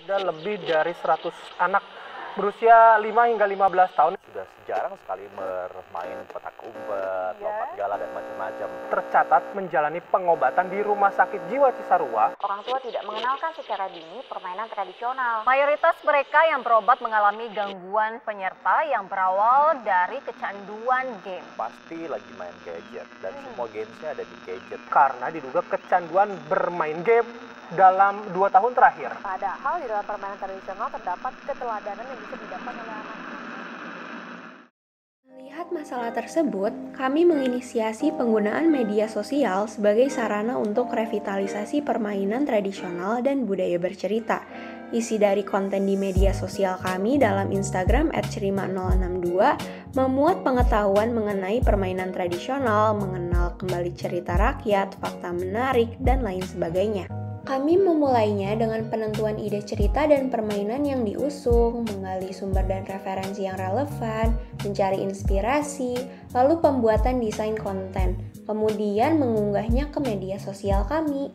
Sudah lebih dari 100 anak berusia 5 hingga 15 tahun sudah jarang sekali bermain petak umpet, lompat gala dan macam-macam. tercatat menjalani pengobatan di Rumah Sakit Jiwa Cisarua. Orang tua tidak mengenalkan secara dini permainan tradisional. Mayoritas mereka yang berobat mengalami gangguan penyerta yang berawal dari kecanduan game. Pasti lagi main gadget dan semua gamesnya ada di gadget. Karena diduga kecanduan bermain game dalam 2 tahun terakhir. Padahal di dalam permainan tradisional terdapat keteladanan yang bisa didapat oleh anak. Melihat masalah tersebut, kami menginisiasi penggunaan media sosial sebagai sarana untuk revitalisasi permainan tradisional dan budaya bercerita. Isi dari konten di media sosial kami dalam Instagram @cerima062 memuat pengetahuan mengenai permainan tradisional, mengenal kembali cerita rakyat, fakta menarik, dan lain sebagainya. Kami memulainya dengan penentuan ide cerita dan permainan yang diusung, menggali sumber dan referensi yang relevan, mencari inspirasi, lalu pembuatan desain konten, kemudian mengunggahnya ke media sosial kami.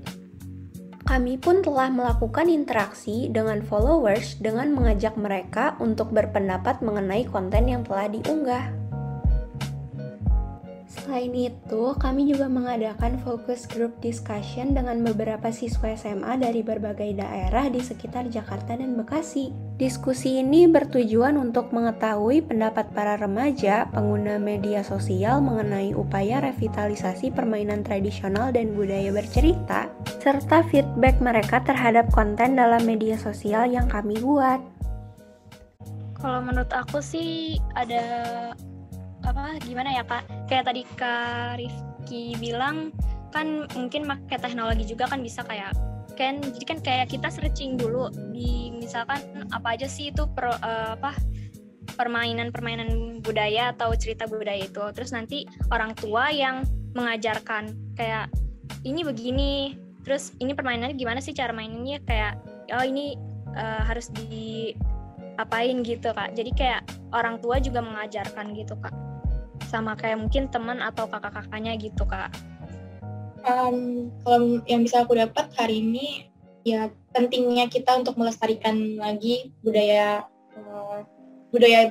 Kami pun telah melakukan interaksi dengan followers dengan mengajak mereka untuk berpendapat mengenai konten yang telah diunggah. Selain itu, kami juga mengadakan focus group discussion dengan beberapa siswa SMA dari berbagai daerah di sekitar Jakarta dan Bekasi. Diskusi ini bertujuan untuk mengetahui pendapat para remaja pengguna media sosial mengenai upaya revitalisasi permainan tradisional dan budaya bercerita, serta feedback mereka terhadap konten dalam media sosial yang kami buat. Kalau menurut aku sih ada gimana ya Kak, kayak tadi Kak Rifki bilang kan mungkin pakai teknologi juga kan bisa jadi kan kayak kita searching dulu di misalkan apa aja sih itu permainan budaya atau cerita budaya itu, terus nanti orang tua yang mengajarkan kayak ini begini, terus ini permainannya gimana sih cara mainnya, kayak ini harus diapain gitu Kak, jadi kayak orang tua juga mengajarkan gitu Kak, sama kayak mungkin teman atau kakak-kakaknya gitu Kak. Kalau yang bisa aku dapat hari ini ya pentingnya kita untuk melestarikan lagi budaya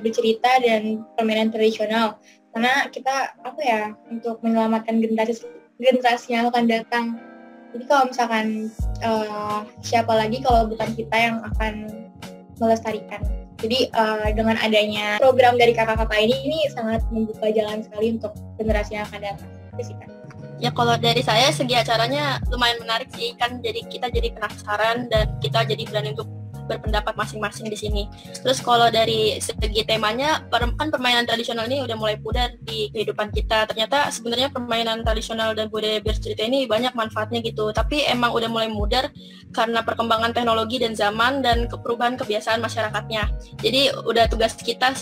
bercerita dan permainan tradisional, karena kita untuk menyelamatkan generasi yang akan datang. Jadi kalau misalkan siapa lagi kalau bukan kita yang akan melestarikan. Jadi dengan adanya program dari kakak-kakak ini sangat membuka jalan sekali untuk generasi yang akan datang. Ya kalau dari saya segi acaranya lumayan menarik sih, kan jadi kita jadi penasaran dan kita jadi berani untuk berpendapat masing-masing di sini. Terus kalau dari segi temanya, kan permainan tradisional ini udah mulai pudar di kehidupan kita. Ternyata sebenarnya permainan tradisional dan budaya bercerita ini banyak manfaatnya gitu. Tapi emang udah mulai mudar karena perkembangan teknologi dan zaman dan perubahan kebiasaan masyarakatnya. Jadi udah tugas kita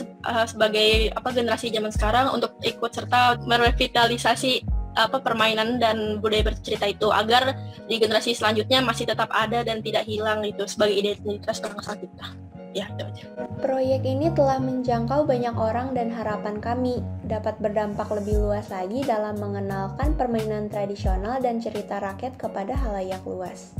sebagai generasi zaman sekarang untuk ikut serta merevitalisasi permainan dan budaya bercerita itu agar di generasi selanjutnya masih tetap ada dan tidak hilang itu sebagai identitas bangsa kita. Ya, itu aja. Proyek ini telah menjangkau banyak orang dan harapan kami dapat berdampak lebih luas lagi dalam mengenalkan permainan tradisional dan cerita rakyat kepada halayak luas.